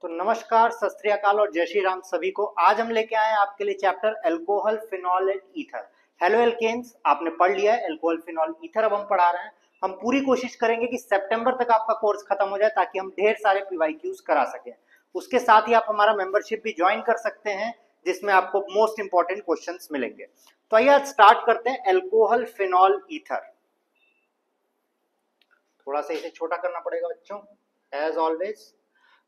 तो नमस्कार, सत श्री अकाल और जय श्री राम सभी को। आज हम लेके आए हैं आपके लिए chapter alcohol, phenol and ether. Hello alkenes, आपने पढ़ लिया है अल्कोहल, फिनॉल, ईथर। अब हम पढ़ा रहे हैं। हम पूरी कोशिश करेंगे कि सितंबर तक आपका कोर्स खत्म हो जाए ताकि हम ढेर सारे पीवाईक्यूज करा सकें। उसके साथ ही आप हमारा मेंबरशिप भी ज्वाइन कर सकते हैं जिसमें आपको मोस्ट इंपॉर्टेंट क्वेश्चंस मिलेंगे। तो आइए आज स्टार्ट करते हैं अल्कोहल, फिनॉल, ईथर। थोड़ा सा इसे छोटा करना पड़ेगा बच्चों, एज ऑलवेज।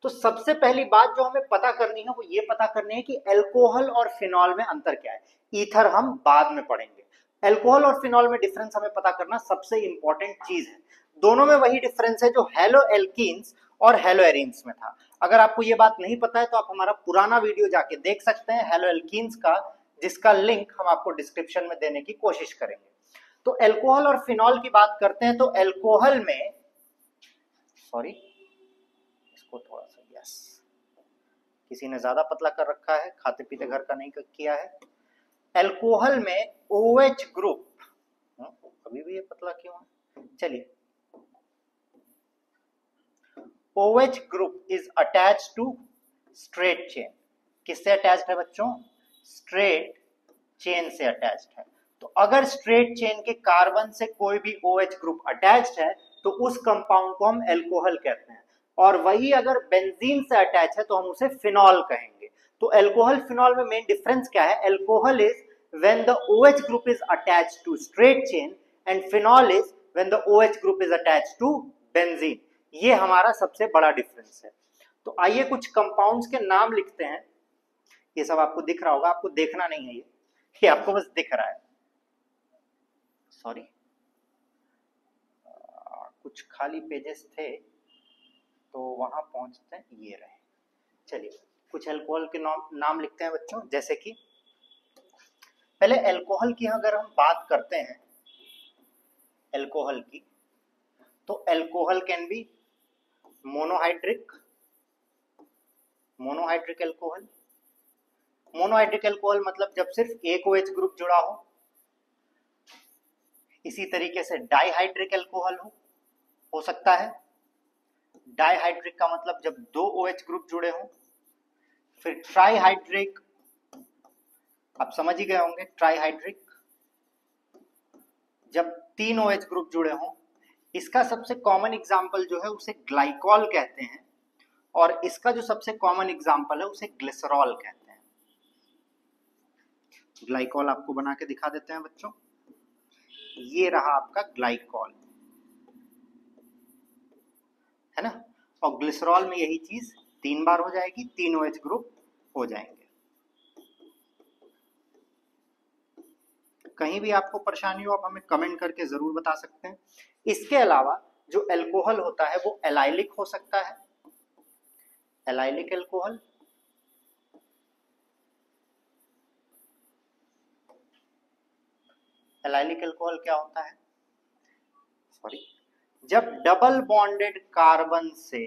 तो सबसे पहली बात जो हमें पता करनी है वो ये पता करनी है कि अल्कोहल और फिनॉल में अंतर क्या है। ईथर हम बाद में पढ़ेंगे। अल्कोहल और फिनॉल में डिफरेंस हमें पता करना सबसे इंपॉर्टेंट चीज है। दोनों में वही डिफरेंस है जो हेलो एल्कीन्स और हेलो एरीन्स में था। अगर आपको ये बात नहीं पता है तो आप हमारा पुराना वीडियो जाके देख सकते हैं हेलो एल्कीन्स का, जिसका लिंक हम आपको डिस्क्रिप्शन में देने की कोशिश करेंगे। तो अल्कोहल और फिनॉल की बात करते हैं तो अल्कोहल में, सॉरी इसको थोड़ा सा, यस, किसी ने ज्यादा पतला कर रखा है, खाते पीते घर का नहीं किया है। अल्कोहल में OH ग्रुप, अभी भी ये पतला क्यों है, चलिए, OH group is attached to straight chain. किससे अटैच्ड है बच्चों? स्ट्रेट चेन से अटैच्ड है। तो अगर स्ट्रेट चेन के कार्बन से कोई भी OH ग्रुप अटैच्ड है तो उस कंपाउंड को हम अल्कोहल कहते हैं, और वही अगर बेंजीन से अटैच है तो हम उसे फिनॉल कहेंगे। तो अल्कोहल फिनॉल में मेन डिफरेंस क्या है? Alcohol is when the OH group is attached to straight chain and phenol is when the OH group is attached to benzene. ये हमारा सबसे बड़ा डिफरेंस है। तो आइए कुछ कंपाउंड्स के नाम लिखते हैं। ये सब आपको दिख रहा होगा, आपको देखना नहीं है, ये आपको बस दिख रहा है, सॉरी, कुछ खाली पेजेस थे तो वहां पहुंचते हैं, ये रहे। चलिए कुछ अल्कोहल के नाम लिखते हैं बच्चों। जैसे कि पहले अल्कोहल की अगर हम बात करते हैं, अल्कोहल की, तो alcohol can be monohydric, monohydric alcohol. Monohydric alcohol मतलब जब सिर्फ एक OH ग्रुप जुड़ा हो। इसी तरीके से डाइहाइड्रिक अल्कोहल हो सकता है। डाइहाइड्रिक का मतलब जब दो OH ग्रुप जुड़े हों। फिर ट्राइहाइड्रिक, आप समझ ही गए होंगे, ट्राइहाइड्रिक जब तीन OH ग्रुप जुड़े हों। इसका सबसे कॉमन एग्जांपल जो है उसे ग्लाइकॉल कहते हैं, और इसका जो सबसे कॉमन एग्जांपल है उसे ग्लिसरॉल कहते हैं। ग्लाइकॉल आपको बना के दिखा देते हैं बच्चों, ये रहा आपका ग्लाइकॉल, है ना। और ग्लिसरॉल में यही चीज 3 बार हो जाएगी, 3 OH ग्रुप हो जाएंगे। कहीं भी आपको परेशानी हो आप हमें कमेंट करके जरूर बता सकते हैं। इसके अलावा जो अल्कोहल होता है वो एलाइलिक हो सकता है, एलाइलिक अल्कोहल। एलाइलिक अल्कोहल क्या होता है? सॉरी, जब डबल बॉन्डेड कार्बन से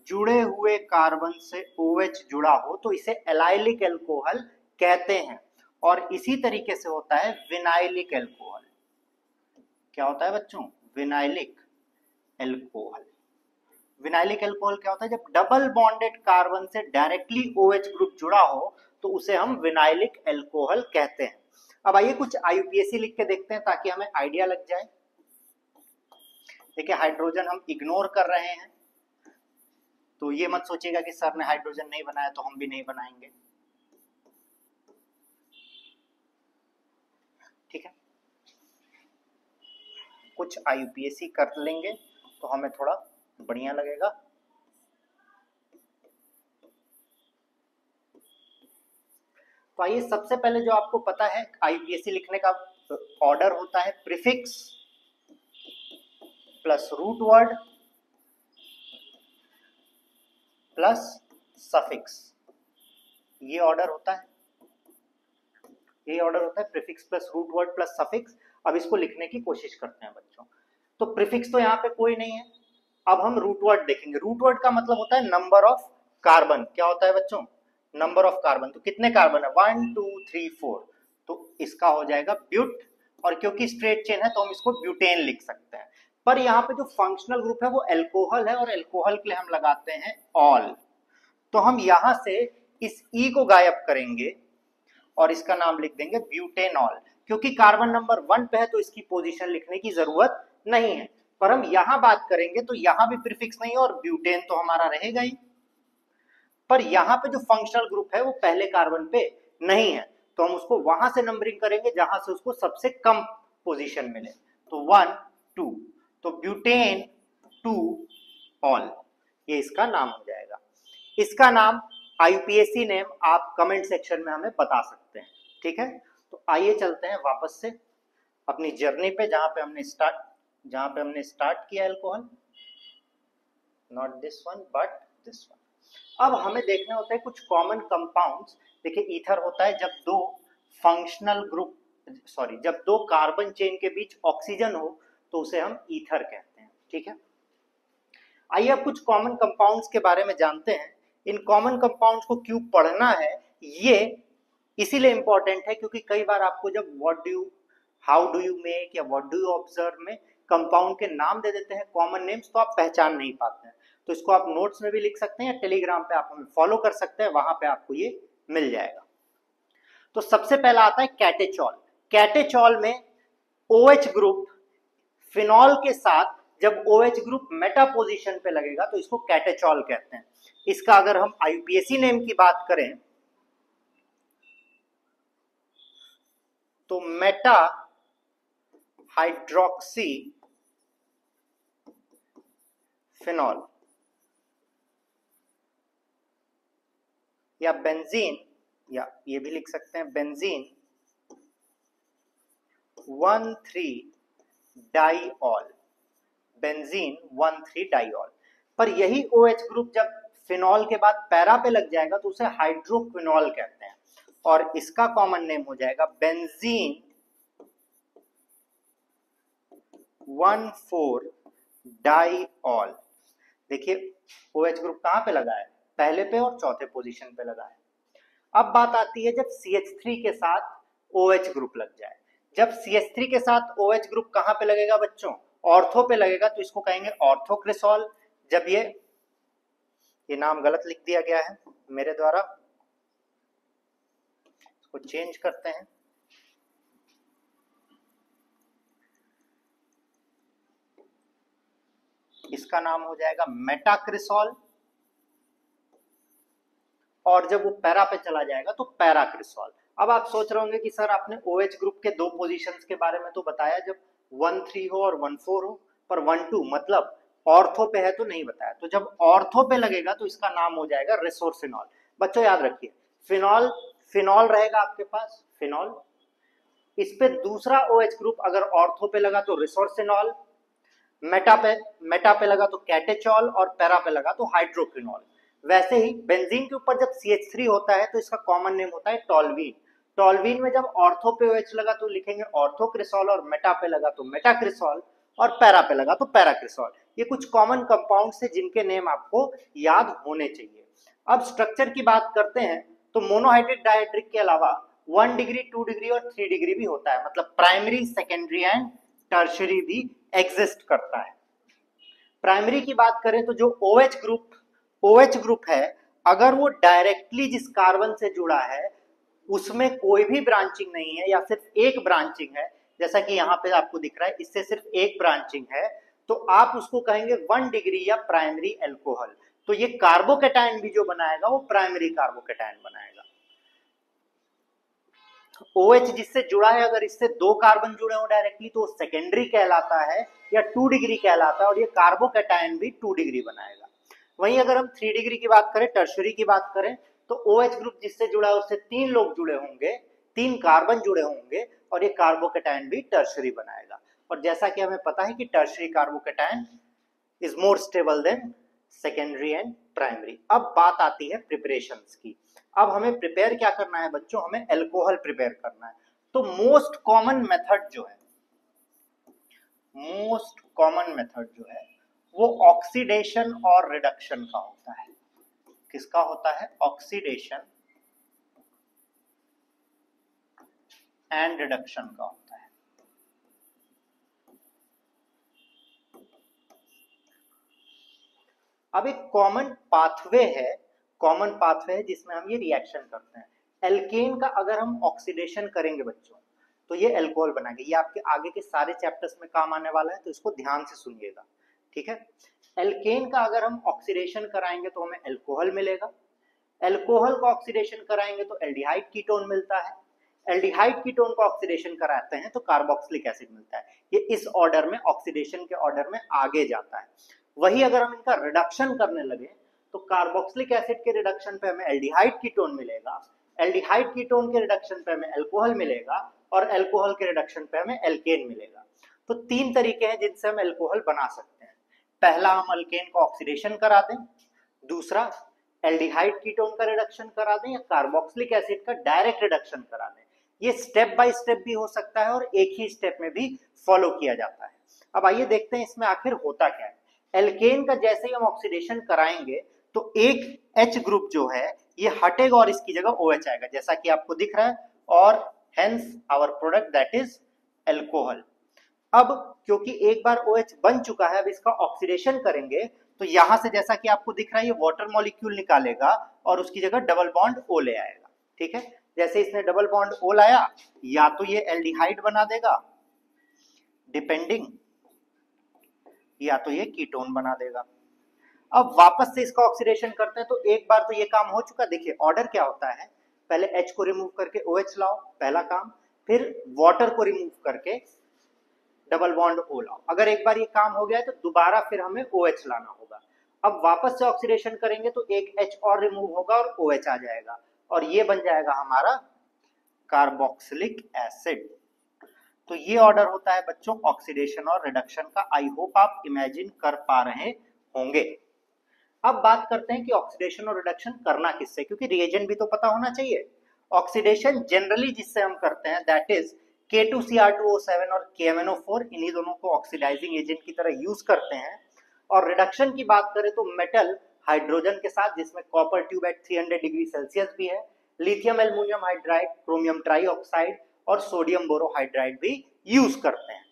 जुड़े हुए कार्बन से OH जुड़ा हो तो इसे एलाइलिक अल्कोहल कहते हैं। और इसी तरीके से होता है विनाइलिक अल्कोहल। क्या होता है बच्चों? Vinylic alcohol. विनाइलिक अल्कोहल क्या होता है? जब डबल बॉन्डेड कार्बन से डायरेक्टली OH ग्रुप जुड़ा हो तो उसे हम विनाइलिक अल्कोहल कहते हैं। अब आइए कुछ IUPAC लिख के देखते हैं ताकि हमें आइडिया लग जाए। देखिए, हाइड्रोजन हम इग्नोर कर रहे हैं, तो ये मत सोचिएगा कि सर ने हाइड्रोजन नहीं बनाया तो हम भी नहीं बनाएंगे, ठीक है। कुछ IUPAC कर लेंगे तो हमें थोड़ा बढ़िया लगेगा। तो आइए, सबसे पहले जो आपको पता है IUPAC लिखने का ऑर्डर होता है prefix plus root word plus suffix. ये ऑर्डर होता है, ये ऑर्डर होता है prefix plus root word plus suffix. अब इसको लिखने की कोशिश करते हैं बच्चों। तो प्रीफिक्स तो यहाँ पे कोई नहीं है। अब हम रूट वर्ड देखेंगे। रूट वर्ड का मतलब होता है नंबर ऑफ कार्बन। क्या होता है बच्चों? Number of carbon. तो कितने कार्बन है? 1 2 3 4, तो इसका हो जाएगा ब्यूट। और क्योंकि स्ट्रेट चेन है तो हम इसको ब्यूटेन लिख सकते हैं। पर यहाँ पे जो फंक्शनल ग्रुप है वो अल्कोहल है, और अल्कोहल के लिए हम लगाते हैं ऑल। तो हम यहां से इस ई को गायब करेंगे और इसका नाम लिख देंगे ब्यूटेनॉल, क्योंकि कार्बन नंबर 1 पे है तो इसकी पोजीशन लिखने की जरूरत नहीं है। पर हम यहां बात करेंगे तो यहां भी प्रीफिक्स नहीं है और ब्यूटेन तो हमारा रहेगा ही, पर यहां पे जो फंक्शनल ग्रुप है वो पहले कार्बन पे नहीं है, तो हम उसको वहां से नंबरिंग करेंगे जहां से उसको सबसे कम पोजीशन मिले। तो 1 2, तो ब्यूटेन 2 ऑल, ये इसका नाम हो जाएगा। इसका नाम आईयूपीएसी नेम आप कमेंट सेक्शन में हमें बता सकते हैं, ठीक है। तो आइए चलते हैं वापस से अपनी जर्नी पे जहां पे हमने स्टार्ट किया alcohol, not this one but this one. अब हमें देखने होते हैं कुछ कॉमन कंपाउंड्स। देखिए ईथर होता है जब जब दो कार्बन चेन के बीच ऑक्सीजन हो तो उसे हम ईथर कहते हैं, ठीक है। आइए अब कुछ कॉमन कंपाउंड्स के बारे में जानते हैं। इन कॉमन कंपाउंड्स को क्यों पढ़ना है, ये इसीलिए इंपॉर्टेंट है क्योंकि कई बार आपको जब हाउ डू यू मेक या व्हाट डू यू ऑब्जर्व में कंपाउंड के नाम दे देते हैं कॉमन नेम्स, तो आप पहचान नहीं पाते हैं। तो इसको आप नोट्स में भी लिख सकते हैं या टेलीग्राम पे आप हमें फॉलो कर सकते हैं, वहां पे आपको ये मिल जाएगा। तो सबसे पहला आता है कैटेचॉल। कैटेचॉल में OH ग्रुप फिनॉल के साथ जब OH ग्रुप मेटा पोजीशन पे लगेगा तो इसको कैटेचॉल कहते हैं। इसका अगर हम आईयूपीएसी नेम की बात करें तो मेटा हाइड्रोक्सी फिनॉल या बेंजीन, या ये भी लिख सकते हैं बेंजीन 1,3 डाइऑल, बेंजीन 1,3 डाइऑल। पर यही OH ग्रुप जब फिनॉल के बाद पैरा पे लग जाएगा तो उसे हाइड्रोक्विनॉल कहते हैं और इसका कॉमन नेम हो जाएगा बेंजीन 1,4 डाइऑल। देखिए OH ग्रुप कहां पे लगा है, पहले पे और चौथे पोजीशन पे लगा है। अब बात आती है जब CH3 के साथ OH ग्रुप लग जाए। जब CH3 के साथ OH ग्रुप कहां पे लगेगा बच्चों, ऑर्थो पे लगेगा, तो इसको कहेंगे ऑर्थोक्रिसॉल। जब ये नाम गलत लिख दिया गया है मेरे द्वारा, इसको चेंज करते हैं। इसका नाम हो जाएगा मेटाक्रिसॉल, और जब वो पैरा पे चला जाएगा तो पैराक्रिसॉल। अब आप सोच रहे होंगे कि सर आपने OH ग्रुप के दो पोजीशंस के बारे में तो बताया, जब 1,3 हो और 1,4 हो, पर 1,2 मतलब ऑर्थो पे है तो नहीं बताया। तो जब ऑर्थो पे लगेगा तो इसका नाम हो जाएगा रेसोर्सिनॉल। बच्चों याद रखिए, फिनॉल रहेगा आपके पास, फिनॉल, इस पे दूसरा OH ग्रुप अगर ऑर्थो पे लगा तो रिसोर्सिनॉल, मेटा पे लगा तो कैटेचॉल और पैरा पे लगा तो हाइड्रोक्विनॉल। वैसे ही बेंजीन के ऊपर जब CH3 होता है तो इसका कॉमन नेम होता है टॉल्वीन। टॉल्वीन में जब ऑर्थो पे OH लगा तो लिखेंगे ऑर्थोक्रिसॉल, और मेटा पे लगा तो मेटाक्रिसॉल, और पैरा पे लगा तो पैराक्रिसॉल। ये कुछ कॉमन कंपाउंड्स है जिनके नेम आपको याद होने चाहिए। अब स्ट्रक्चर की बात करते हैं तो मोनोहाइड्रिक डायहाइड्रिक के अलावा 1 डिग्री 2 डिग्री और 3 डिग्री भी होता है, मतलब प्राइमरी सेकेंडरी एंड टर्शरी भी एग्जिस्ट करता है। प्राइमरी की बात करें तो जो OH ग्रुप है, अगर वो डायरेक्टली जिस कार्बन से जुड़ा है उसमें कोई भी ब्रांचिंग नहीं है या सिर्फ एक ब्रांचिंग है, जैसा कि यहाँ पे आपको दिख रहा है इससे सिर्फ एक ब्रांचिंग है, तो आप उसको कहेंगे 1 डिग्री या प्राइमरी एल्कोहल। तो ये कार्बोकैटायन भी जो बनाएगा वो प्राइमरी कार्बोकैटायन बनाएगा। OH जिससे जुड़ा है, अगर इससे दो कार्बन जुड़े हो डायरेक्टली तो सेकेंडरी कहलाता है या 2 डिग्री कहलाता है, और ये कार्बोकैटायन भी 2 डिग्री बनाएगा। वहीं अगर हम 3 डिग्री की बात करें, टर्शरी की बात करें, तो OH ग्रुप जिससे जुड़ा है उससे 3 लोग जुड़े होंगे, 3 कार्बन जुड़े होंगे, और ये कार्बोकैटायन भी टर्शरी बनाएगा। और जैसा कि हमें पता है कि tertiary carbocation is more stable then secondary and primary. अब बात आती है प्रिपरेशंस की। अब हमें प्रिपेयर क्या करना है बच्चों, हमें अल्कोहल प्रिपेयर करना है। तो मोस्ट कॉमन मेथड जो है वो ऑक्सीडेशन और रिडक्शन का होता है। किसका होता है, ऑक्सीडेशन एंड रिडक्शन का होता है। अब एक कॉमन पाथवे है कॉमन पाथवे है जिसमें हम ये रिएक्शन करते हैं। एल्केन का अगर हम ऑक्सीडेशन करेंगे बच्चों तो ये एल्कोहल बनाएंगे। ये आपके आगे के सारे चैप्टर्स में काम आने वाला है, तो इसको ध्यान से सुनिएगा, ठीक है। एल्केन का अगर हम ऑक्सीडेशन कराएंगे तो हमें एल्कोहल मिलेगा। एल्कोहल को ऑक्सीडेशन कराएंगे तो एल्डिहाइड कीटोन मिलता है। एल्डिहाइड कीटोन को ऑक्सीडेशन कराते हैं तो कार्बोक्सिलिक एसिड मिलता है। ये इस ऑर्डर में, ऑक्सीडेशन के ऑर्डर में आगे जाता है। वही अगर हम इनका रिडक्शन करने लगे तो कार्बोक्सिलिक एसिड के रिडक्शन पे हमें एल्डिहाइड कीटोन मिलेगा, एल्डिहाइड कीटोन के रिडक्शन पे हमें एल्कोहल मिलेगा, और एल्कोहल के रिडक्शन पे हमें एल्केन मिलेगा। तो 3 तरीके हैं जिनसे हम एल्कोहल बना सकते हैं। पहला, हम अल्केन को ऑक्सीडेशन करा दें। दूसरा, एल्डिहाइड कीटोन का रिडक्शन करा दें, या कार्बोक्सिलिक एसिड का डायरेक्ट रिडक्शन करा दें। ये स्टेप बाय स्टेप भी हो सकता है और एक ही स्टेप में भी फॉलो किया जाता है। अब आइए देखते हैं इसमें आखिर होता क्या है। एल्केन का जैसे ही हम ऑक्सीडेशन कराएंगे तो एक H ग्रुप जो है ये हटेगा और इसकी जगह OH आएगा, जैसा कि आपको दिख रहा है, और hence our product that is alcohol. अब क्योंकि एक बार OH बन चुका है, अब इसका ऑक्सीडेशन करेंगे तो यहां से जैसा कि आपको दिख रहा है ये वाटर मॉलिक्यूल निकालेगा और उसकी जगह डबल बॉन्ड O ले आएगा, ठीक है। जैसे इसने डबल बॉन्ड O लाया, या तो ये एल्डिहाइड बना देगा डिपेंडिंग, या तो ये कीटोन बना देगा। अब वापस से इसका ऑक्सीडेशन करते हैं तो एक बार तो ये काम हो चुका। देखिए ऑर्डर क्या होता है, पहले H को रिमूव करके OH लाओ, पहला काम, फिर वाटर को रिमूव करके डबल बॉन्ड O लाओ। अगर एक बार ये काम हो गया है तो दोबारा फिर हमें OH लाना होगा। अब वापस से ऑक्सीडेशन करेंगे तो एक H और रिमूव होगा और OH आ जाएगा, और ये बन जाएगा हमारा कार्बोक्सिलिक एसिड। तो ये ऑर्डर होता है बच्चों ऑक्सीडेशन और रिडक्शन का। आई होप आप इमेजिन कर पा रहे होंगे। अब बात करते हैं कि ऑक्सीडेशन और रिडक्शन करना किससे, क्योंकि रिएजेंट भी तो पता होना चाहिए। ऑक्सीडेशन जनरली जिससे हम करते हैं दैट इज K2Cr2O7 और KMnO4, इन्हीं दोनों को ऑक्सीडाइजिंग एजेंट की तरह यूज करते हैं। और रिडक्शन की बात करें तो मेटल हाइड्रोजन के साथ, जिसमें copper tube at 300 degree Celsius भी है, lithium aluminium hydride, chromium trioxide और सोडियम बोरोहाइड्राइड भी यूज करते हैं।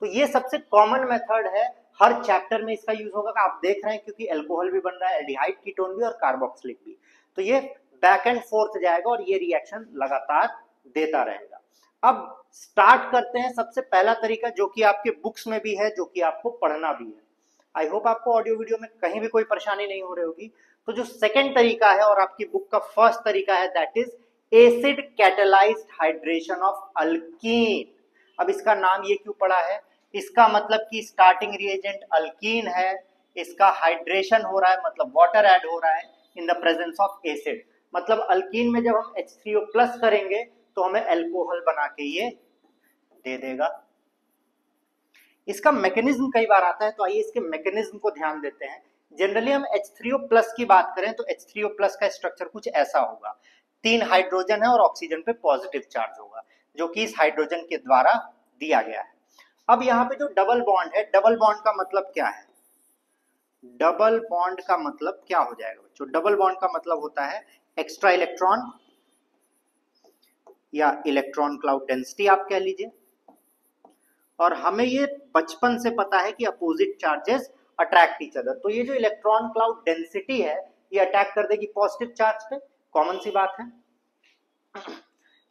तो ये सबसे कॉमन मेथड है, हर चैप्टर में इसका यूज होगा। आप देख रहे हैं क्योंकि एल्कोहल भी बन रहा है, एल्डिहाइड कीटोन भी और कार्बोक्सिलिक भी, तो ये बैक एंड फोर्थ जाएगा और ये रिएक्शन लगातार देता रहेगा। अब स्टार्ट करते हैं। सबसे पहला तरीका जो कि आपके बुक्स में भी है, जो कि आपको पढ़ना भी है। आई होप आपको ऑडियो वीडियो में कहीं भी कोई परेशानी नहीं हो रही होगी। तो जो सेकंड तरीका है और आपकी बुक का फर्स्ट तरीका है that is acid catalysed hydration of alkyne. अब इसका नाम ये क्यों पड़ा है, इसका मतलब कि स्टार्टिंग रिएजेंट अल्कीन है, इसका हाइड्रेशन हो रहा है मतलब वाटर ऐड हो रहा है in the presence of acid. मतलब अल्कीन में जब हम H3O+ करेंगे तो हमें एल्कोहल बना के ये दे देगा। इसका मैकेनिज्म कई बार आता है, तो आइए इसके मैकेनिज्म को ध्यान देते हैं। जनरली हम H3O+ की बात करें तो H3O+ का स्ट्रक्चर कुछ ऐसा होगा। 3 हाइड्रोजन है और ऑक्सीजन पे पॉजिटिव चार्ज होगा, जो कि इस हाइड्रोजन के द्वारा दिया गया है। अब यहाँ पे जो डबल बॉन्ड है, डबल बॉन्ड का मतलब क्या है, डबल बॉन्ड का मतलब क्या हो जाएगा बच्चों? डबल बॉन्ड का मतलब होता है एक्स्ट्रा इलेक्ट्रॉन या इलेक्ट्रॉन क्लाउड डेंसिटी आप कह लीजिए। और हमें ये बचपन से पता है कि opposite charges attract each other. तो ये जो इलेक्ट्रॉन क्लाउड डेंसिटी है ये अटैक कर देगी पॉजिटिव चार्ज पे, कॉमन सी बात है।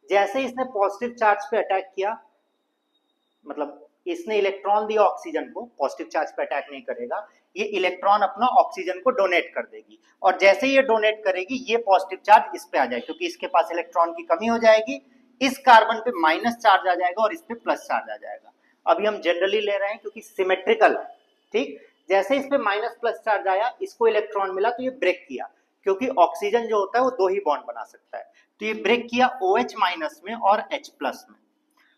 जैसे इसने पॉजिटिव चार्ज पे अटैक किया, मतलब इसने इलेक्ट्रॉन दिया ऑक्सीजन को, पॉजिटिव चार्ज पे अटैक नहीं करेगा, ये इलेक्ट्रॉन अपना ऑक्सीजन को डोनेट कर देगी। और जैसे ये डोनेट करेगी ये पॉजिटिव चार्ज इस पे आ जाएगी, क्योंकि इसके पास इलेक्ट्रॉन की कमी हो जाएगी, इस कार्बन पे माइनस चार्ज आ जाएगा और इस पे प्लस चार्ज आ जाएगा। अभी हम जनरली ले रहे हैं क्योंकि सिमेट्रिकल है, ठीक। जैसे इस पे माइनस प्लस चार्ज आया, इसको इलेक्ट्रॉन मिला तो ये ब्रेक किया, क्योंकि ऑक्सीजन जो होता है वो 2 ही बॉन्ड बना सकता है। तो ये ब्रेक किया OH- में और H+ में,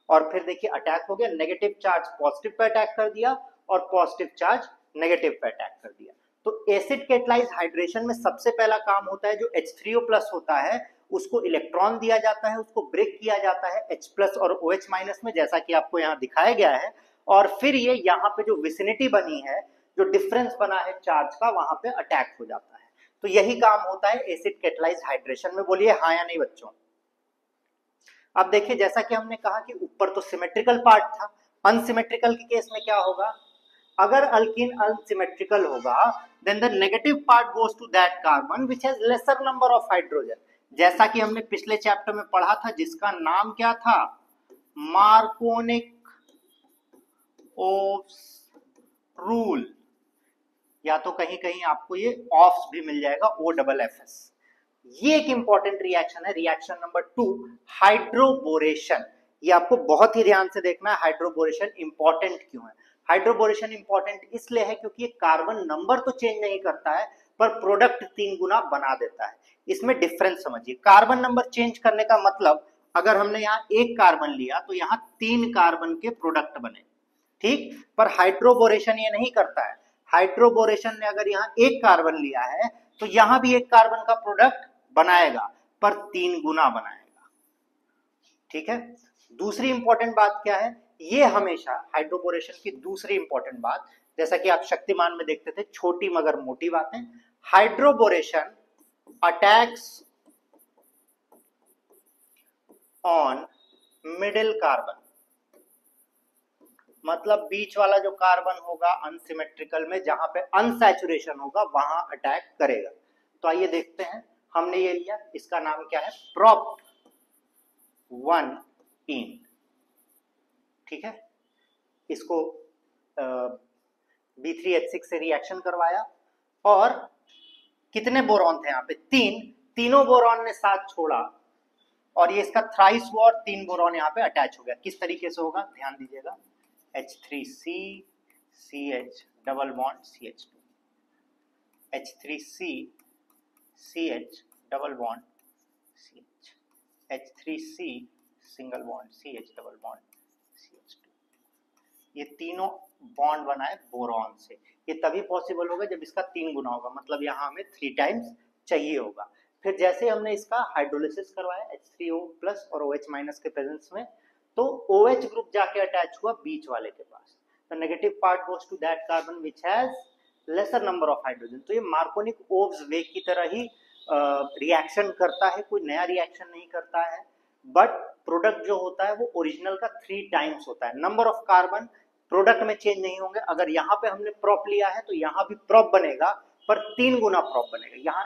और फिर देखिए अटैक हो गया। Negative charge positive pay attack कर दिया और पॉजिटिव चार्ज नेगेटिव पे अटैक कर दिया। तो एसिड कैटलाइज्ड हाइड्रेशन में सबसे पहला काम होता है, जो H3O+ होता है उसको इलेक्ट्रॉन दिया जाता है, उसको ब्रेक किया जाता है H+ और OH- में, जैसा कि आपको यहाँ दिखाया गया है। और फिर ये यहाँ पे जो विसिनिटी बनी है, जो डिफरेंस बना है चार्ज का, वहां पे अटैक हो जाता है। तो यही काम होता है एसिड कैटलाइज्ड हाइड्रेशन में। बोलिए हाँ या नहीं बच्चों? अब देखिए, जैसा कि हमने कहा कि ऊपर तो सिमेट्रिकल पार्ट था, अनसिमेट्रिकल के केस में क्या होगा, अगर अल्कीन अनसिमेट्रिकल होगा then the negative part goes to that carbon which has lesser number of hydrogen, जैसा कि हमने पिछले चैप्टर में पढ़ा था जिसका नाम क्या था, मार्कोनिक ओव्स रूल, या तो कहीं कहीं आपको ये ऑफ्स भी मिल जाएगा, OFFS। ये एक इंपॉर्टेंट रिएक्शन है, रिएक्शन नंबर 2 हाइड्रोबोरेशन। ये आपको बहुत ही ध्यान से देखना है, हाइड्रोबोरेशन इंपॉर्टेंट क्यों है। हाइड्रोबोरेशन इंपॉर्टेंट इसलिए है क्योंकि ये कार्बन नंबर तो चेंज नहीं करता है पर प्रोडक्ट 3 गुना बना देता है। इसमें डिफरेंस समझिए, कार्बन नंबर चेंज करने का मतलब अगर हमने यहाँ 1 कार्बन लिया तो यहाँ 3 कार्बन के प्रोडक्ट बने, ठीक, पर हाइड्रोबोरेशन ये नहीं करता है। हाइड्रोबोरेशन ने अगर यहाँ 1 कार्बन लिया है तो यहाँ भी 1 कार्बन का प्रोडक्ट बनाएगा पर 3 गुना बनाएगा, ठीक है। दूसरी इंपॉर्टेंट बात क्या है, ये हमेशा हाइड्रोबोरेशन की दूसरी इंपॉर्टेंट बात, जैसा कि आप शक्तिमान में देखते थे, छोटी मगर मोटी बातें, hydroboration attacks on middle carbon, मतलब बीच वाला जो कार्बन होगा अनसिमेट्रिकल में, जहां पे अनसैचुरेशन होगा वहां अटैक करेगा। तो आइए देखते हैं, हमने ये लिया, इसका नाम क्या है, प्रोप 1 इन, ठीक है। इसको B3H6 से रिएक्शन करवाया और कितने बोरॉन थे यहाँ पे, 3, तीनों बोरॉन ने साथ छोड़ा और ये इसका थ्राइस हुआ और 3 बोरॉन यहाँ पे अटैच हो गया। किस तरीके से होगा ध्यान दीजिएगा, H3C CH double bond CH2, H3C CH double bond CH, H3C single bond CH double bond CH2। ये तीनों बॉन्ड बना है बोरॉन से। ये तभी पॉसिबल होगा जब इसका 3 गुना होगा, मतलब यहाँ हमें 3 टाइम्स चाहिए होगा। फिर जैसे हमने इसका हाइड्रोलिसिस करवाया H3O+ और OH- के प्रेजेंस में, तो OH ग्रुप जाके अटैच हुआ बीच वाले के पास। The negative part goes to that carbon which has lesser number of hydrogen. तो ये मार्कोनिक ओव्स वे की तरह ही रिएक्शन करता है, कोई नया रिएक्शन नहीं करता है, बट प्रोडक्ट जो होता है वो ओरिजिनल का 3 टाइम्स होता है। नंबर ऑफ कार्बन प्रोडक्ट में चेंज नहीं होंगे। अगर यहाँ पे हमने प्रोप लिया है तो यहाँ भी प्रोप बनेगा पर 3 गुना प्रोप बनेगा।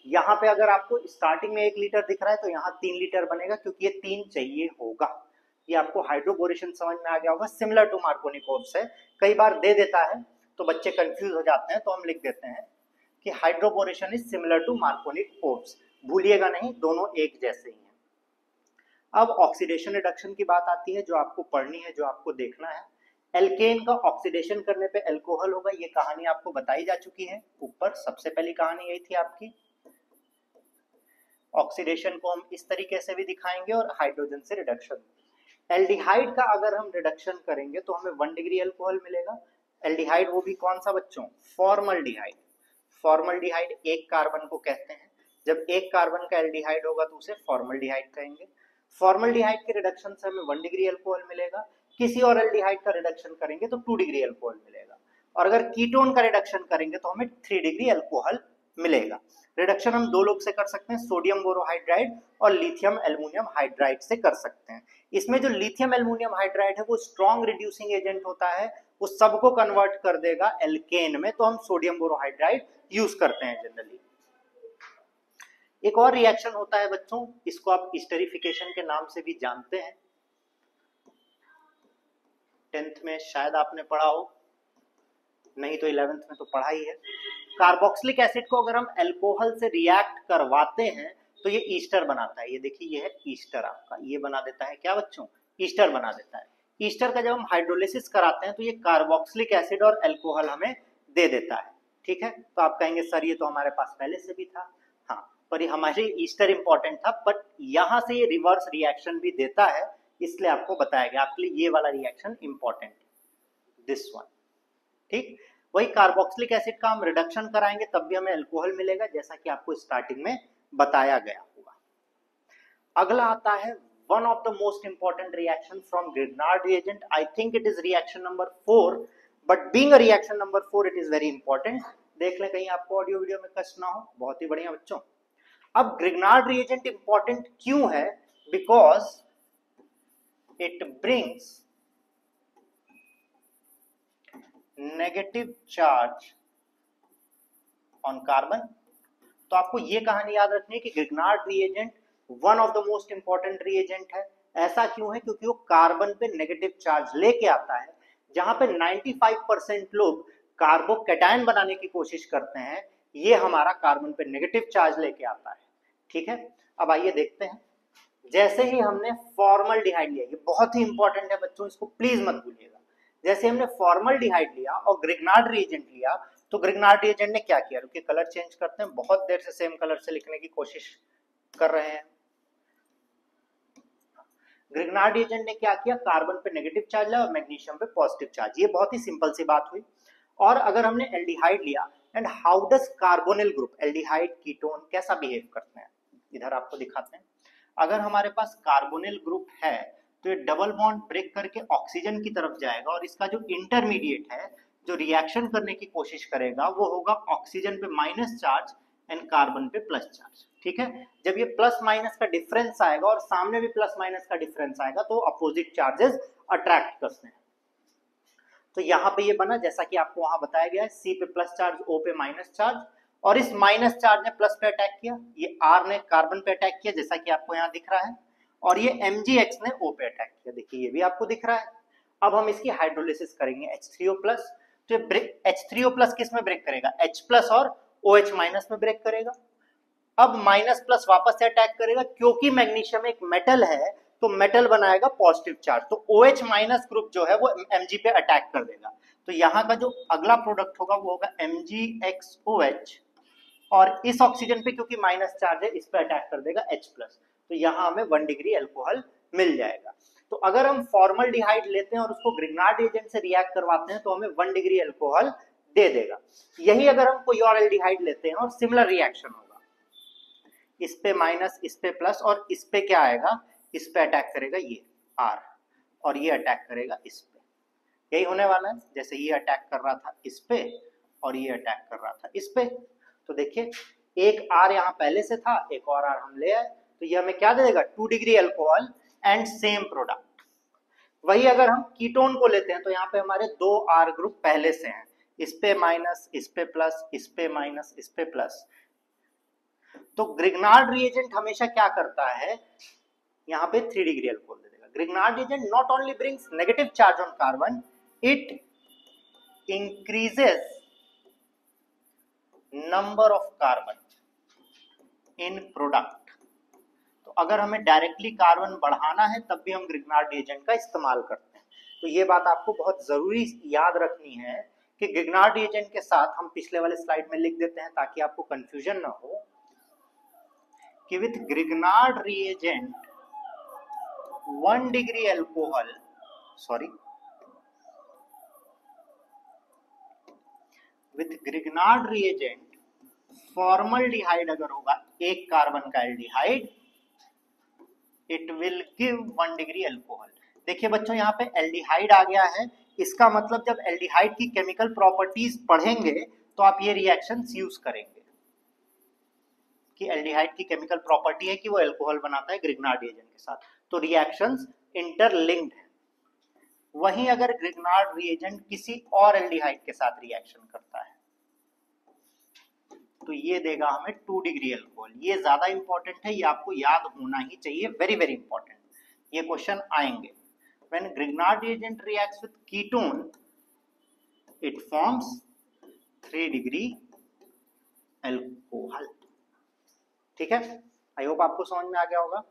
यहाँ पे अगर आपको स्टार्टिंग में 1 लीटर दिख रहा है तो यहाँ 3 लीटर बनेगा क्योंकि ये 3 चाहिए होगा। ये आपको हाइड्रोबोरेशन समझ में आ गया होगा, सिमिलर टू मार्कोनिक ओव्स है। कई बार दे देता है तो बच्चे कंफ्यूज हो जाते हैं, तो हम लिख देते हैं कि hydroboration is similar to Markovnikov's, भूलिएगा नहीं, दोनों एक जैसे ही हैं। अब ऑक्सीडेशन रिडक्शन की बात आती है, जो आपको पढ़नी है, जो आपको देखना है। एल्केन का ऑक्सीडेशन करने पे अल्कोहल होगा, ये कहानी आपको बताई जा चुकी है ऊपर, सबसे पहली कहानी यही थी आपकी। ऑक्सीडेशन को हम इस तरीके से भी दिखाएंगे और हाइड्रोजन से रिडक्शन। एल्डिहाइड का अगर हम रिडक्शन करेंगे तो हमें 1 डिग्री अल्कोहल मिलेगा। एल्डिहाइड वो भी कौन सा बच्चों, फॉर्मल्डिहाइड। फॉर्मल्डिहाइड 1 कार्बन को कहते हैं, जब 1 कार्बन का एल्डिहाइड होगा तो उसे फॉर्मल्डिहाइड कहेंगे। फॉर्मल्डिहाइड के रिडक्शन से हमें 1 डिग्री अल्कोहल मिलेगा। किसी और एल्डिहाइड का रिडक्शन करेंगे तो 2 डिग्री अल्कोहल मिलेगा, और अगर कीटोन का रिडक्शन करेंगे तो हमें 3 डिग्री अल्कोहल मिलेगा। रिडक्शन हम 2 लोग से कर सकते हैं, सोडियम बोरोहाइड्राइड और लिथियम एल्युमिनियम हाइड्राइड से कर सकते हैं। इसमें जो लिथियम एल्युमिनियम हाइड्राइड है वो स्ट्रॉन्ग रिड्यूसिंग एजेंट होता है, वो सबको कन्वर्ट कर देगा एल्केन में, तो हम सोडियम बोरोहाइड्राइड यूज करते हैं जनरली। एक और रिएक्शन होता है बच्चों, इसको आप एस्टरिफिकेशन के नाम से भी जानते हैं, 10th में शायद आपने पढ़ा हो, नहीं तो 11th में तो पढ़ा ही है। कार्बोक्सिलिक एसिड को अगर हम अल्कोहल से रिएक्ट करवाते हैं तो ये ईस्टर बनाता है। ये देखिए, ये है ईस्टर आपका, ये बना देता है क्या बच्चों, ईस्टर बना देता है। ईस्टर का जब हम हाइड्रोलिसिस कराते हैं तो ये कार्बोक्सिलिक एसिड और अल्कोहल हमें दे देता है, ठीक है। तो आप कहेंगे सर ये तो हमारे पास पहले से भी था, हाँ, पर ये हमारे ईस्टर इंपॉर्टेंट था, बट यहां से ये रिवर्स रिएक्शन भी देता है, इसलिए आपको बताया गया, आपके लिए ये वाला रिएक्शन इंपॉर्टेंट, दिस वन, ठीक। वही कार्बोक्सिलिक एसिड का हम रिडक्शन कराएंगे तब भी हमें अल्कोहल मिलेगा, जैसा कि आपको स्टार्टिंग में बताया गया होगा। अगला आता है one of the most important reaction from Grignard reagent, I think it is reaction number 4, but being a reaction number 4 it is very important. देख लें कहीं आपको ऑडियो वीडियो में कष्ट ना हो, बहुत ही बढ़िया बच्चों। अब ग्रिग्नार्ड रिएजेंट इंपॉर्टेंट क्यों है, because it brings negative charge on carbon. तो आपको ये कहानी याद रखनी है कि Grignard reagent one of the most important reagent है। ऐसा क्यों है? क्योंकि वो कार्बन पे नेगेटिव चार्ज लेके आता है। जहां पे 95% लोग कार्बोकैटायन बनाने की कोशिश करते हैं, ये हमारा कार्बन पे नेगेटिव चार्ज लेके आता है। ठीक है, अब आइए देखते हैं। जैसे ही हमने फॉर्मल्डिहाइड लिया, ये बहुत ही इंपॉर्टेंट है बच्चों, इसको प्लीज मत भूलिएगा। जैसे हमने फॉर्मल्डिहाइड लिया और ग्रिग्नार्ड रिएजेंट लिया, तो ग्रिग्नार्ड रिएजेंट ने क्या किया? रुकिए, कलर चेंज करते हैं, बहुत देर से सेम कलर से लिखने की कोशिश कर रहे हैं। ग्रिग्नार्ड रिएजेंट ने क्या किया? कार्बन पे नेगेटिव चार्ज लिया और मैग्नीशियम पे पॉजिटिव चार्ज। ये बहुत ही सिंपल सी बात हुई। और अगर हमने एल्डिहाइड लिया, and how does carbonyl group, aldehyde ketone कैसा बिहेव करते हैं, इधर आपको दिखाते हैं। अगर हमारे पास कार्बोनिल ग्रुप है तो ये डबल बॉन्ड ब्रेक करके ऑक्सीजन की तरफ जाएगा, और इसका जो इंटरमीडिएट है जो रिएक्शन करने की कोशिश करेगा वो होगा ऑक्सीजन पे माइनस चार्ज एंड कार्बन पे प्लस चार्ज। ठीक है, जब ये प्लस माइनस का डिफरेंस आएगा और सामने भी प्लस माइनस का डिफरेंस आएगा तो अपोजिट चार्जेस अट्रैक्ट करते हैं। तो यहाँ पे ये बना जैसा कि आपको वहां बताया गया है, सी पे प्लस चार्ज, ओ पे माइनस चार्ज, और इस माइनस चार्ज ने प्लस पे अटैक किया, ये आर ने कार्बन पे अटैक किया जैसा कि आपको यहाँ दिख रहा है, और ये MgX ने O पे अटैक किया, देखिए ये भी आपको दिख रहा है। अब हम इसकी हाइड्रोलिसिस करेंगे H3O+, तो H3O+ किस में ब्रेक करेगा? H+ और OH- में ब्रेक करेगा। अब माइनस प्लस वापस से अटैक करेगा, क्योंकि मैग्नीशियम एक मेटल है तो मेटल बनाएगा पॉजिटिव चार्ज, तो OH- ग्रुप जो है वो Mg पे अटैक कर देगा। तो यहाँ का जो अगला प्रोडक्ट होगा वो होगा MgXOH, और इस ऑक्सीजन पे क्योंकि माइनस चार्ज है इस पे अटैक कर देगा H+, तो यहाँ हमें 1 डिग्री अल्कोहल मिल जाएगा। तो अगर हम फॉर्मल्डिहाइड लेते हैं और उसको ग्रिग्नार्ड एजेंट से रिएक्ट करवाते हैं तो हमें 1 डिग्री अल्कोहल दे देगा। यही अगर हम कोई और एल्डिहाइड लेते हैं और सिमिलर रिएक्शन होगा, इस पे माइनस, इस पे प्लस, और इस पे क्या आएगा? इस पे अटैक करेगा ये R, और ये अटैक करेगा इस पे। यही होने वाला है, जैसे ये अटैक कर रहा था इस पे और ये अटैक कर रहा था इस पे। तो देखिए एक R यहाँ पहले से था, एक और R हम ले आए, तो ये हमें क्या दे देगा? 2 degree alcohol and same product. वही अगर हम कीटोन को लेते हैं तो यहाँ पे हमारे 2 R ग्रुप पहले से हैं, इस पे माइनस, इस पे प्लस, इस पे माइनस, इस पे प्लस। तो ग्रिग्नार्ड रिएजेंट हमेशा क्या करता है? यहाँ पे 3 डिग्री अल्कोहल दे देगा। Grignard reagent not only brings negative charge on carbon, it increases number of carbon in product. तो अगर हमें डायरेक्टली कार्बन बढ़ाना है तब भी हम ग्रिग्नार्ड रिएजेंट का इस्तेमाल करते हैं। तो ये बात आपको बहुत जरूरी याद रखनी है कि ग्रिग्नार्ड रिएजेंट के साथ, हम पिछले वाले स्लाइड में लिख देते हैं ताकि आपको कंफ्यूजन ना हो, कि with Grignard reagent 1 degree alcohol, with Grignard reagent formaldehyde अगर होगा एक कार्बन का aldehyde, it will give 1 degree alcohol. देखिए बच्चों यहाँ पे एल्डिहाइड आ गया है, इसका मतलब जब एल्डिहाइड की केमिकल प्रॉपर्टीज पढ़ेंगे तो आप ये रिएक्शंस यूज करेंगे कि एल्डिहाइड की केमिकल प्रॉपर्टी है कि वो अल्कोहल बनाता है ग्रिग्नार्ड रिएजेंट के साथ, तो रिएक्शंस इंटरलिंक्ड है। वहीं अगर ग्रिग्नार्ड रिएजेंट किसी और एल्डिहाइड के साथ रिएक्शन करता है तो ये देगा हमें 2 डिग्री अल्कोहल। ये ज्यादा इंपॉर्टेंट है, ये आपको याद होना ही चाहिए, वेरी वेरी इंपॉर्टेंट। ये क्वेश्चन आएंगे। When Grignard reagent reacts with ketone it forms 3 degree alcohol. ठीक है, आई होप आपको समझ में आ गया होगा।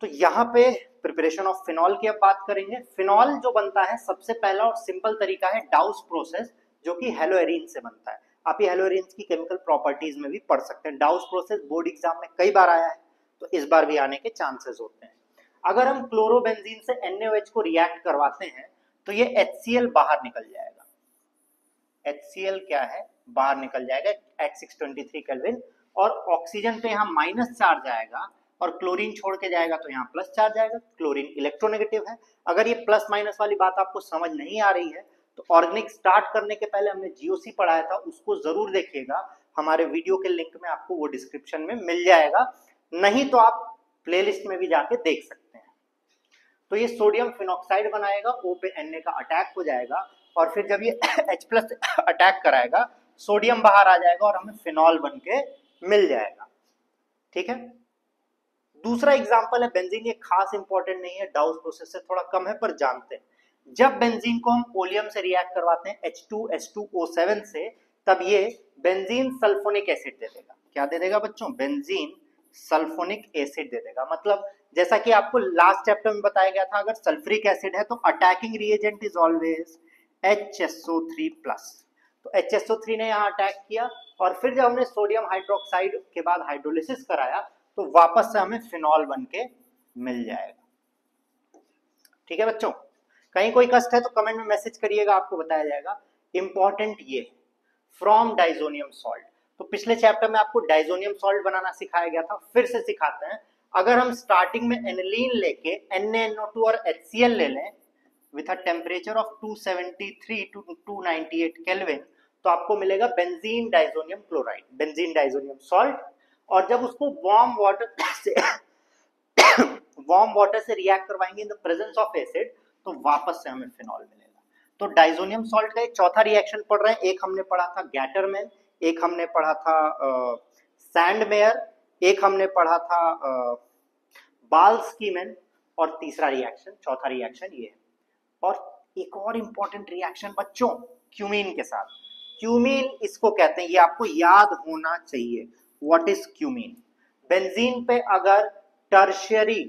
तो यहाँ पे प्रिपरेशन ऑफ फिनॉल की अब बात करेंगे। फिनॉल जो बनता है सबसे पहला और सिंपल तरीका है डाउस प्रोसेस, जो कि हेलोएरीन से बनता है। आप ये हेलोएरीन की केमिकल प्रॉपर्टीज में भी पढ़ सकते हैं। डाउस प्रोसेस बोर्ड एग्जाम में कई बार आया है, तो इस बार भी आने के चांसेस होते हैं। अगर हम क्लोरोबेंजीन से NaOH को रिएक्ट करवाते हैं तो ये HCl बाहर निकल जाएगा। HCl क्या है? बाहर निकल जाएगा एट 623 केल्विन, और ऑक्सीजन पे यहाँ माइनस चार्ज आएगा और क्लोरीन छोड़ के जाएगा तो यहाँ प्लस चार्ज आएगा। क्लोरीन इलेक्ट्रोनेगेटिव है। अगर ये प्लस माइनस वाली बात आपको समझ नहीं आ रही है तो ऑर्गेनिक स्टार्ट करने के पहले हमने GOC पढ़ाया था, उसको जरूर देखिएगा। हमारे वीडियो के लिंक में आपको वो डिस्क्रिप्शन में मिल जाएगा, नहीं तो आप प्लेलिस्ट में भी जाके देख सकते हैं। तो ये सोडियम फिनॉक्साइड बनाएगा, O पे Na का अटैक हो जाएगा और फिर जब ये H+ अटैक कराएगा सोडियम बाहर आ जाएगा और हमें फिनॉल बन के मिल जाएगा। ठीक है। दूसरा एग्जांपल है बेंजीन, ये खास इंपॉर्टेंट नहीं है, डाउस प्रोसेस से थोड़ा कम है पर जानते हैं। जब बेंजीन को हम ओलियम से रिएक्ट करवाते हैं H2H2O7 से, तब ये बेंजीन सल्फोनिक एसिड दे देगा। क्या दे देगा बच्चों? बेंजीन सल्फोनिक एसिड दे देगा। मतलब जैसा कि आपको लास्ट चैप्टर में बताया गया था, अगर सल्फ्यूरिक एसिड है तो attacking reagent is always HSO3+। तो HSO3 ने यहाँ अटैक किया और फिर जब हमने सोडियम हाइड्रोक्साइड के बाद हाइड्रोलिसिस कराया तो वापस से हमें फिनॉल बन के मिल जाएगा। ठीक है बच्चों, कहीं कोई कष्ट है तो कमेंट में मैसेज करिएगा, आपको बताया जाएगा। इंपॉर्टेंट ये फ्रॉम डाइजोनियम सॉल्ट, तो पिछले चैप्टर में आपको डाइजोनियम सॉल्ट बनाना सिखाया गया था, फिर से सिखाते हैं। अगर हम स्टार्टिंग में एनिलीन लेके NaNO2 और HCl ले लें with a temperature of 273 to 298 kelvin, तो आपको मिलेगा benzene diazonium chloride, benzene diazonium salt. और जब उसको वार्म वाटर से रिएक्ट करवाएंगे in the presence of acid, तो वापस से हमें फिनॉल मिलेगा। तो डाइजोनियम सॉल्ट का एक चौथा रिएक्शन पढ़ रहे हैं। एक हमने पढ़ा था गैटरमैन, एक हमने पढ़ा था सैंडमेयर, एक हमने पढ़ा था बाल्सकीमैन, और तीसरा रिएक्शन, चौथा रिएक्शन ये है। और एक और इंपॉर्टेंट रिएक्शन बच्चों क्यूमीन के साथ। क्यूमीन इसको कहते हैं, ये आपको याद होना चाहिए। What is cumene? बेंजीन पे अगर टर्शियरी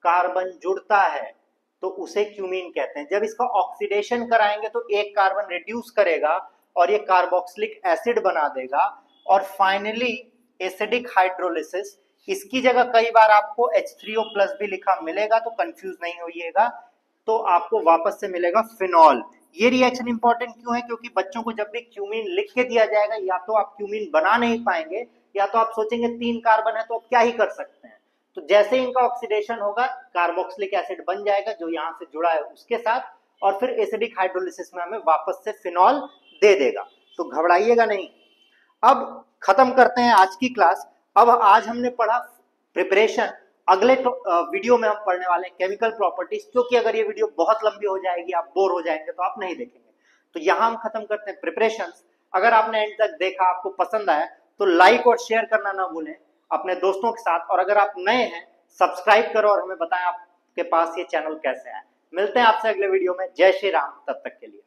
कार्बन जुड़ता है तो उसे क्यूमीन कहते हैं। जब इसका ऑक्सीडेशन कराएंगे तो एक कार्बन रिड्यूस करेगा और ये कार्बोक्सिलिक एसिड बना देगा और फाइनली एसिडिक हाइड्रोलिसिस। इसकी जगह कई बार आपको H3O+ भी लिखा मिलेगा, तो कंफ्यूज नहीं होइएगा, तो आपको वापस से मिलेगा फिनॉल। ये रिएक्शन इंपॉर्टेंट क्यों है? क्योंकि बच्चों को जब भी क्यूमीन लिख के दिया जाएगा, या तो आप क्यूमीन बना नहीं पाएंगे, या तो आप सोचेंगे 3 कार्बन है तो क्या ही कर सकते हैं। तो जैसे इनका ऑक्सीडेशन होगा कार्बोक्सिलिक एसिड बन जाएगा जो यहां से जुड़ा है उसके साथ, और फिर एसिडिक हाइड्रोलिसिस में हमें वापस से फिनॉल दे देगा। तो घबराइएगा नहीं। अब खत्म करते हैं आज की क्लास। अब आज हमने पढ़ा प्रिपरेशन, अगले वीडियो में हम पढ़ने वाले हैं केमिकल प्रॉपर्टीज, क्योंकि अगर ये वीडियो बहुत लंबी हो जाएगी, आप बोर हो जाएंगे, तो आप नहीं देखेंगे। तो यहां हम खत्म करते हैं प्रिपरेशंस। अगर आपने एंड तक देखा, आपको पसंद आया, तो लाइक और शेयर करना ना भूलें अपने दोस्तों के साथ। और अगर आप नए हैं, सब्सक्राइब करो और हमें बताएं आपके पास ये चैनल कैसे है। मिलते हैं आपसे अगले वीडियो में। जय श्री राम, तब तक के लिए।